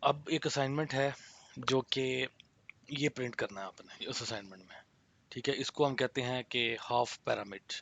अब एक असाइनमेंट है जो कि ये प्रिंट करना है आपने उस असाइनमेंट में। ठीक है, इसको हम कहते हैं कि हाफ पिरामिड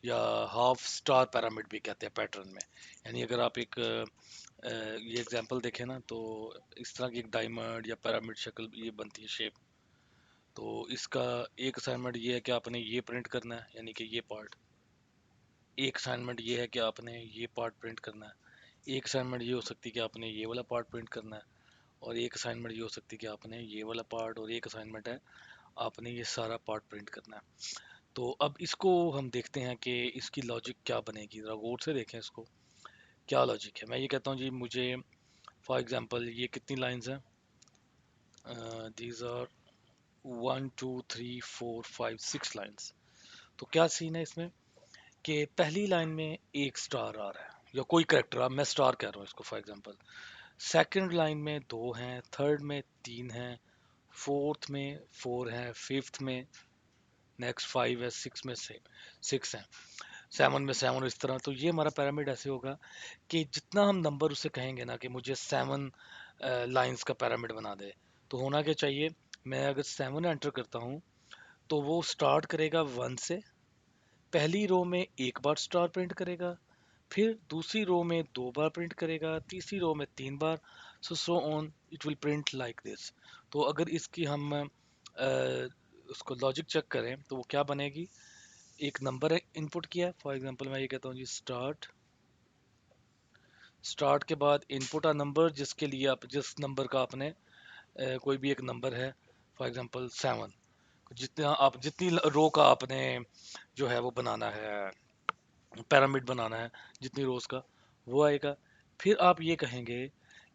या हाफ स्टार पिरामिड भी कहते हैं पैटर्न में। यानी अगर आप एक ये एग्जांपल देखें ना, तो इस तरह की एक डायमंड या पिरामिड शक्ल ये बनती है शेप। तो इसका एक असाइनमेंट ये है कि आपने ये प्रिंट करना है, यानी कि ये पार्ट। एक असाइनमेंट ये है कि आपने ये पार्ट प्रिंट करना है। एक असाइनमेंट ये हो सकती है कि आपने ये वाला पार्ट प्रिंट करना है। और एक असाइनमेंट ये हो सकती है कि आपने ये वाला पार्ट, और एक असाइनमेंट है आपने ये सारा पार्ट प्रिंट करना है। तो अब इसको हम देखते हैं कि इसकी लॉजिक क्या बनेगी। ज़रा गौर से देखें इसको, क्या लॉजिक है। मैं ये कहता हूँ जी, मुझे फॉर एग्जांपल ये कितनी लाइंस हैं, दीज आर 1 2 3 4 5 6 लाइंस। तो क्या सीन है इसमें कि पहली लाइन में एक स्टार आ रहा है या कोई करेक्टर मैं स्टार कह रहा हूँ इसको फॉर एग्जांपल। सेकंड लाइन में दो हैं, थर्ड में तीन हैं, फोर्थ में फोर हैं, फिफ्थ में नेक्स्ट फाइव है, सिक्स में सिक्स है, सेवन में सेवन, इस तरह। तो ये हमारा पैरामिड ऐसे होगा कि जितना हम नंबर उससे कहेंगे ना कि मुझे सेवन लाइंस का पैरामिड बना दे, तो होना क्या चाहिए। मैं अगर सेवन एंटर करता हूँ तो वो स्टार्ट करेगा वन से। पहली रो में एक बार स्टार प्रिंट करेगा, फिर दूसरी रो में दो बार प्रिंट करेगा, तीसरी रो में तीन बार, so on it will print like this. तो अगर इसकी हम उसको लॉजिक चेक करें तो वो क्या बनेगी। एक नंबर इनपुट किया, फॉर एग्जांपल मैं ये कहता हूँ जी स्टार्ट। स्टार्ट के बाद इनपुट अ नंबर जिसके लिए आप जिस नंबर का आपने कोई भी एक नंबर है, फॉर एग्जांपल सेवन। जितना आप जितनी रो का आपने जो है वो बनाना है, पैरामिड बनाना है, जितनी रोज का वो आएगा। फिर आप ये कहेंगे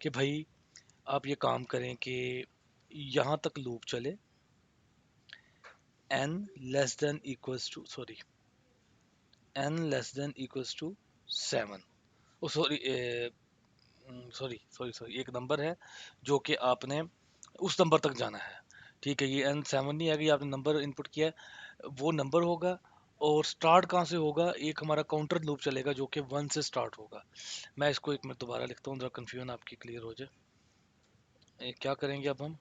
कि भाई आप ये काम करें कि यहाँ तक लूप चले, n less than equals to sorry n less than equals to seven. Oh sorry sorry sorry sorry एक नंबर है जो कि आपने उस नंबर तक जाना है। ठीक है, ये n सेवन नहीं आएगी, आपने नंबर इनपुट किया है, वो नंबर होगा। और स्टार्ट कहाँ से होगा, एक हमारा काउंटर लूप चलेगा जो कि वन से स्टार्ट होगा। मैं इसको एक मिनट दोबारा लिखता हूँ, जरा कन्फ्यूजन आपकी क्लियर हो जाए। क्या करेंगे अब हम,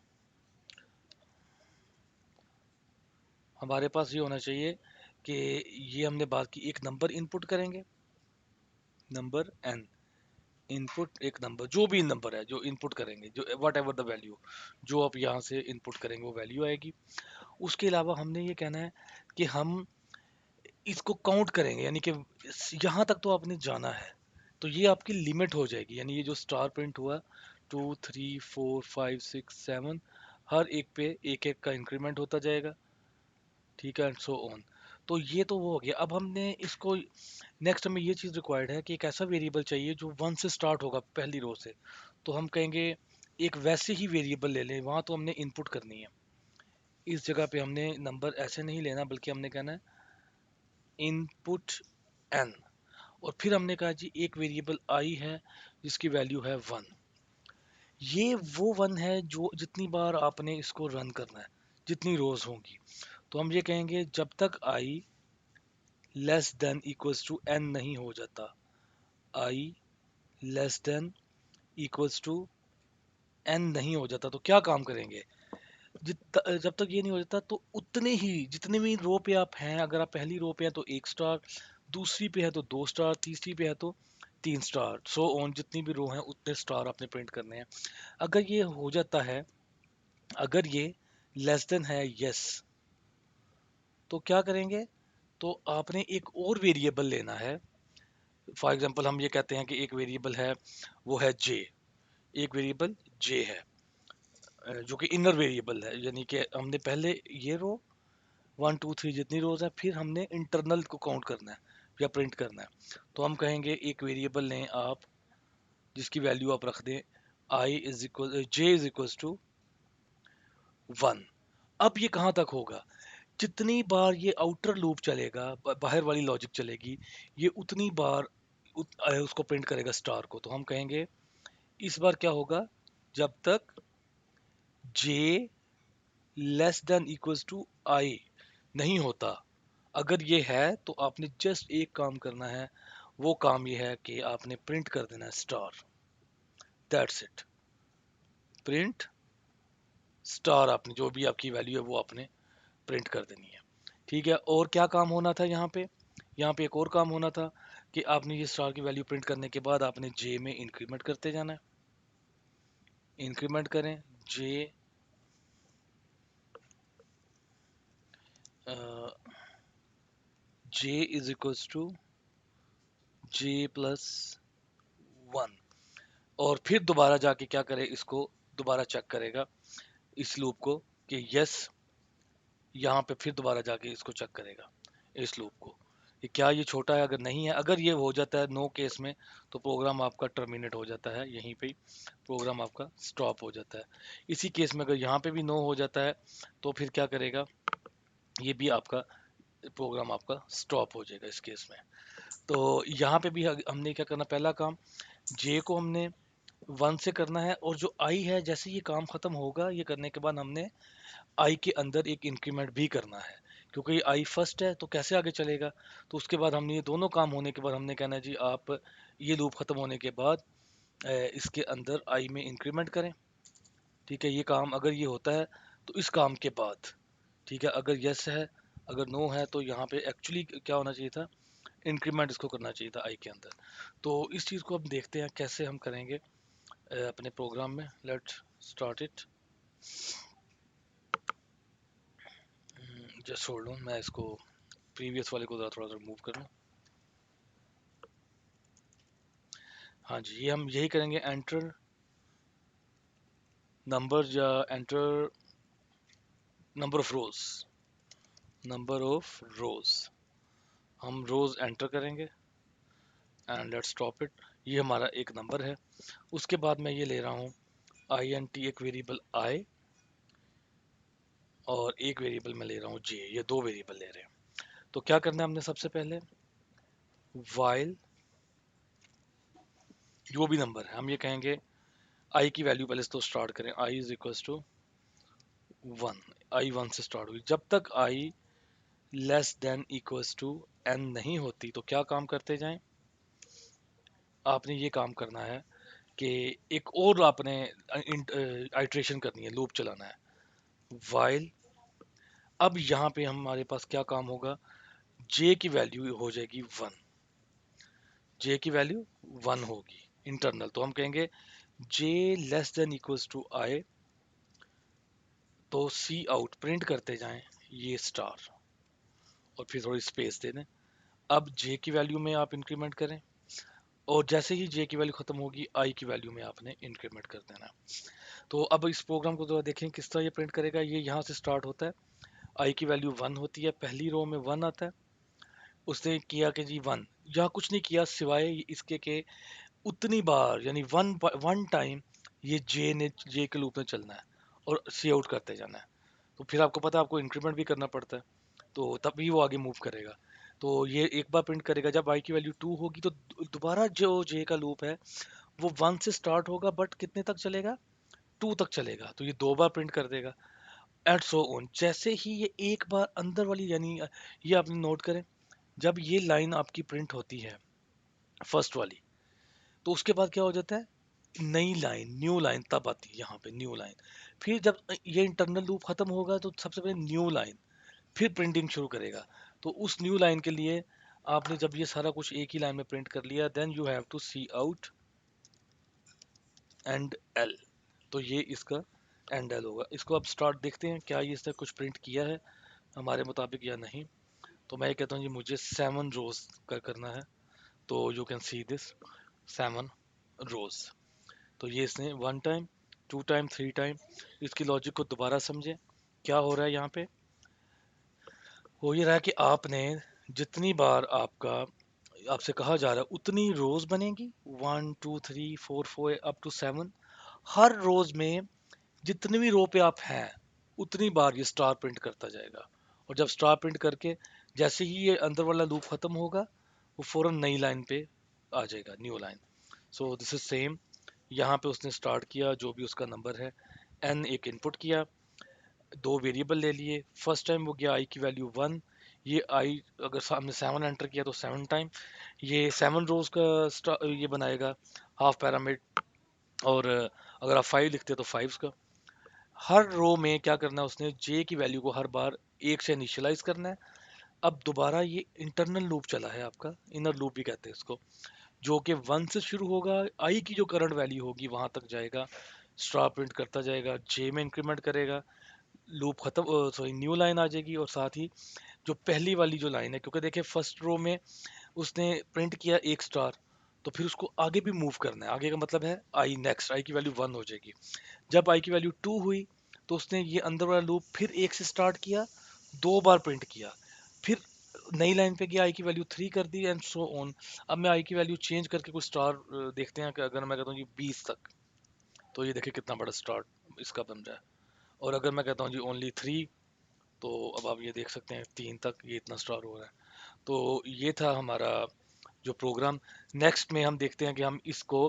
हमारे पास ये होना चाहिए कि ये हमने बात की, एक नंबर इनपुट करेंगे, नंबर n इनपुट, एक नंबर जो भी नंबर है जो इनपुट करेंगे, जो वट एवर द वैल्यू जो आप यहाँ से इनपुट करेंगे वो वैल्यू आएगी। उसके अलावा हमने ये कहना है कि हम इसको काउंट करेंगे, यानी कि यहाँ तक तो आपने जाना है। तो ये आपकी लिमिट हो जाएगी, यानी ये जो स्टार प्रिंट हुआ 2 3 4 5 6 7, हर एक पे एक एक का इंक्रीमेंट होता जाएगा। ठीक है, एंड सो ऑन। तो ये तो वो हो गया। अब हमने इसको नेक्स्ट हमें ये चीज़ रिक्वायर्ड है कि एक ऐसा वेरिएबल चाहिए जो वन से स्टार्ट होगा पहली रो से। तो हम कहेंगे एक वैसे ही वेरिएबल ले लें, वहाँ तो हमने इनपुट करनी है। इस जगह पे हमने नंबर ऐसे नहीं लेना, बल्कि हमने कहना है इनपुट n। और फिर हमने कहा जी एक वेरिएबल i है जिसकी वैल्यू है वन। ये वो वन है जो जितनी बार आपने इसको रन करना है, जितनी रोज होंगी। तो हम ये कहेंगे जब तक i less than equals to n नहीं हो जाता, i less than equals to n नहीं हो जाता, तो क्या काम करेंगे। जब तक ये नहीं हो जाता तो उतने ही जितने भी रो पे आप हैं, अगर आप पहली रो पे हैं तो एक स्टार, दूसरी पे है तो दो स्टार, तीसरी पे है तो तीन स्टार, सो ऑन जितनी भी रो हैं उतने स्टार आपने प्रिंट करने हैं। अगर ये हो जाता है, अगर ये लेस देन है यस, तो क्या करेंगे। तो आपने एक और वेरिएबल लेना है। फॉर एग्जांपल हम ये कहते हैं कि एक वेरिएबल है, वो है जे। एक वेरिएबल जे है जो कि इनर वेरिएबल है, यानी कि हमने पहले ये रो 1 2 3 जितनी रोज है, फिर हमने इंटरनल को काउंट करना है या प्रिंट करना है। तो हम कहेंगे एक वेरिएबल लें आप जिसकी वैल्यू आप रख दें I is equal J is equal to one. अब ये कहाँ तक होगा, जितनी बार ये आउटर लूप चलेगा, बाहर वाली लॉजिक चलेगी, ये उतनी बार उसको प्रिंट करेगा स्टार को। तो हम कहेंगे इस बार क्या होगा, जब तक जे लेस देन इक्वल्स टू आई नहीं होता। अगर ये है तो आपने जस्ट एक काम करना है, वो काम ये है कि आपने प्रिंट कर देना है star. That's it. Print star, आपने जो भी आपकी वैल्यू है वो आपने प्रिंट कर देनी है। ठीक है, और क्या काम होना था यहाँ पे? यहाँ पे एक और काम होना था कि आपने ये स्टार की वैल्यू प्रिंट करने के बाद आपने जे में इंक्रीमेंट करते जाना है। इंक्रीमेंट करें J J is equals to J plus 1, और फिर दोबारा जाके क्या करे, इसको दोबारा चेक करेगा इस लूप को कि यस, यहाँ पे फिर दोबारा जाके इसको चेक करेगा इस लूप को कि क्या ये छोटा है। अगर नहीं है, अगर ये हो जाता है नो केस में, तो प्रोग्राम आपका टर्मिनेट हो जाता है, यहीं पे ही प्रोग्राम आपका स्टॉप हो जाता है। इसी केस में अगर यहाँ पे भी नो हो जाता है, तो फिर क्या करेगा, ये भी आपका प्रोग्राम आपका स्टॉप हो जाएगा इस केस में। तो यहाँ पे भी हमने क्या करना, पहला काम जे को हमने 1 से करना है, और जो आई है, जैसे ये काम खत्म होगा, ये करने के बाद हमने आई के अंदर एक इंक्रीमेंट भी करना है, क्योंकि आई फर्स्ट है तो कैसे आगे चलेगा। तो उसके बाद हमने ये दोनों काम होने के बाद हमने कहना है जी आप ये लूप खत्म होने के बाद इसके अंदर आई में इंक्रीमेंट करें। ठीक है, ये काम अगर ये होता है तो इस काम के बाद, ठीक है, अगर यस है, अगर नो है, तो यहाँ पे एक्चुअली क्या होना चाहिए था, इंक्रीमेंट इसको करना चाहिए था आई के अंदर। तो इस चीज़ को हम देखते हैं कैसे हम करेंगे अपने प्रोग्राम में। Let's start it. Just hold on, मैं इसको प्रीवियस वाले को थोड़ा सा मूव कर लूँ। हाँ जी, ये हम यही करेंगे, एंटर नंबर या enter number of rose, number of रोज, हम रोज एंटर करेंगे एंड लेट्स स्टॉप इट। ये हमारा एक नंबर है। उसके बाद मैं ये ले रहा हूँ आई एन टी, एक वेरिएबल आई, और एक वेरिएबल मैं ले रहा हूँ जे, ये दो वेरिएबल ले रहे हैं। तो क्या करना है हमने, सबसे पहले वाइल जो भी नंबर है, हम ये कहेंगे आई की वैल्यू पहले तो स्टार्ट करें, I is equals to 1, I 1 से स्टार्ट हुई, जब तक I less than equals to N नहीं होती, तो क्या काम करते जाएं, आपने ये काम करना है कि एक और आपने आइट्रेशन करनी है, लूप चलाना है, वाइल। अब यहाँ पे हमारे पास क्या काम होगा, जे की वैल्यू हो जाएगी 1, जे की वैल्यू 1 होगी इंटरनल, तो हम कहेंगे जे लेस देन इक्वल्स टू आई, तो सी आउट प्रिंट करते जाएं ये स्टार, और फिर थोड़ी स्पेस दे दें। अब जे की वैल्यू में आप इंक्रीमेंट करें, और जैसे ही जे की वैल्यू खत्म होगी, आई की वैल्यू में आपने इंक्रीमेंट कर देना। तो अब इस प्रोग्राम को थोड़ा देखें किस तरह ये प्रिंट करेगा। ये यहाँ से स्टार्ट होता है, आई की वैल्यू 1 होती है, पहली रो में 1 आता है, उसने किया कि जी 1, यहाँ कुछ नहीं किया सिवाय इसके के उतनी बार, यानी वन वन टाइम ये जे के लूप में चलना है और सी आउट करते जाना है। तो फिर आपको पता है आपको इंक्रीमेंट भी करना पड़ता है, तो तभी वो आगे मूव करेगा। तो ये एक बार प्रिंट करेगा जब आई की वैल्यू 2 होगी, तो दोबारा जो जे का लूप है वो 1 से स्टार्ट होगा, बट कितने तक चलेगा, 2 तक चलेगा, तो ये दो बार प्रिंट कर देगा एंड सो ऑन। जैसे ही ये एक बार अंदर वाली, यानी ये आपने नोट करें, जब ये लाइन आपकी प्रिंट होती है फर्स्ट वाली, तो उसके बाद क्या हो जाता है, नई लाइन, न्यू लाइन तब आती है, यहाँ पे न्यू लाइन। फिर जब ये इंटरनल लूप खत्म होगा, तो सबसे पहले न्यू लाइन, फिर प्रिंटिंग शुरू करेगा। तो उस न्यू लाइन के लिए आपने जब ये सारा कुछ एक ही लाइन में प्रिंट कर लिया, then you have to cout endl, तो ये इसका एंड एल होगा। इसको अब स्टार्ट देखते हैं क्या ये इसने कुछ प्रिंट किया है हमारे मुताबिक या नहीं। तो मैं ये कहता हूँ जी मुझे 7 रोज का करना है, तो यू कैन सी दिस 7 रोज। तो ये इसने 1 टाइम, 2 टाइम, 3 टाइम, इसकी लॉजिक को दोबारा समझे। क्या हो रहा है यहाँ पे, हो ये रहा है कि आपने जितनी बार आपका, आपसे कहा जा रहा है उतनी रोज बनेगी, 1 2 3 4 4 अप टू 7, हर रोज में जितनी भी रो पे आप हैं उतनी बार ये स्टार प्रिंट करता जाएगा। और जब स्टार प्रिंट करके जैसे ही ये अंदर वाला लूप खत्म होगा, वो फौरन नई लाइन पे आ जाएगा, new line. So this is same, यहाँ पे उसने स्टार्ट किया, जो भी उसका नंबर है एन एक इनपुट किया, दो वेरिएबल ले लिए। फर्स्ट टाइम वो गया आई की वैल्यू 1, ये आई अगर हमने 7 एंटर किया तो 7 टाइम, ये 7 रोज का ये बनाएगा हाफ पैरामिड। और अगर आप 5 लिखते हैं तो 5 का। हर रो में क्या करना है उसने, जे की वैल्यू को हर बार एक से इनिशियलाइज करना है। अब दोबारा ये इंटरनल लूप चला है आपका, इनर लूप भी कहते हैं इसको, जो कि 1 से शुरू होगा, आई की जो करंट वैल्यू होगी वहां तक जाएगा, स्टार प्रिंट करता जाएगा, जे में इंक्रीमेंट करेगा, लूप खत्म, सॉरी न्यू लाइन आ जाएगी। और साथ ही जो पहली वाली जो लाइन है, क्योंकि देखिए फर्स्ट रो में उसने प्रिंट किया एक स्टार, तो फिर उसको आगे भी मूव करना है। आगे का मतलब है आई, नेक्स्ट आई की वैल्यू 1 हो जाएगी। जब आई की वैल्यू 2 हुई तो उसने ये अंदर वाला लूप फिर एक से स्टार्ट किया, 2 बार प्रिंट किया, फिर नई लाइन पे गया, आई की वैल्यू 3 कर दी, एंड सो ऑन। अब मैं आई की वैल्यू चेंज करके कुछ स्टार देखते हैं कि अगर मैं कहता हूँ जी 20 तक, तो ये देखिए कितना बड़ा स्टार्ट इसका बन रहा है। और अगर मैं कहता हूँ जी ओनली 3, तो अब आप ये देख सकते हैं 3 तक ये इतना स्टार हो रहा है। तो ये था हमारा जो प्रोग्राम। नेक्स्ट में हम देखते हैं कि हम इसको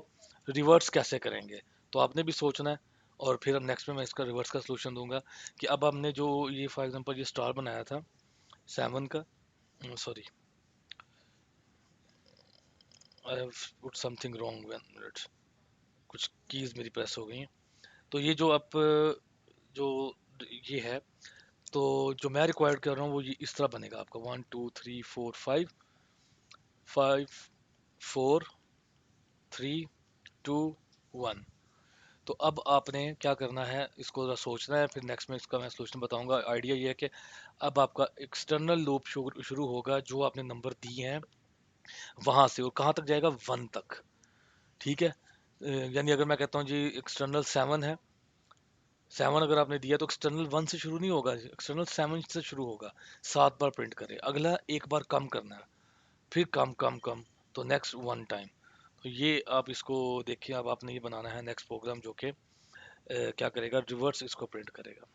रिवर्स कैसे करेंगे। तो आपने भी सोचना है, और फिर हम नेक्स्ट में मैं इसका रिवर्स का सलूशन दूंगा। कि अब हमने जो ये फॉर एग्जांपल ये स्टार बनाया था 7 का, sorry, I have put something wrong, one minute, कुछ कीज मेरी प्रेस हो गई हैं। तो ये जो अब जो ये है, तो जो मैं रिक्वायर्ड कर रहा हूँ वो ये इस तरह बनेगा आपका 1 2 3 4 5, 5 4 3 2 1। तो अब आपने क्या करना है, इसको जरा सोचना है, फिर नेक्स्ट में इसका मैं सलूशन बताऊंगा। आइडिया ये है कि अब आपका एक्सटर्नल लूप शुरू होगा, जो आपने नंबर दिए हैं वहां से, और कहाँ तक जाएगा, 1 तक। ठीक है, यानी अगर मैं कहता हूँ जी एक्सटर्नल 7 है, 7 अगर आपने दिया तो एक्सटर्नल 1 से शुरू नहीं होगा, एक्सटर्नल 7 से शुरू होगा। 7 बार प्रिंट करे, अगला एक बार कम करना है, फिर कम कम कम, तो नेक्स्ट 1 टाइम। तो ये आप इसको देखिए, अब आपने ये बनाना है नेक्स्ट प्रोग्राम, जो कि क्या करेगा, रिवर्स इसको प्रिंट करेगा।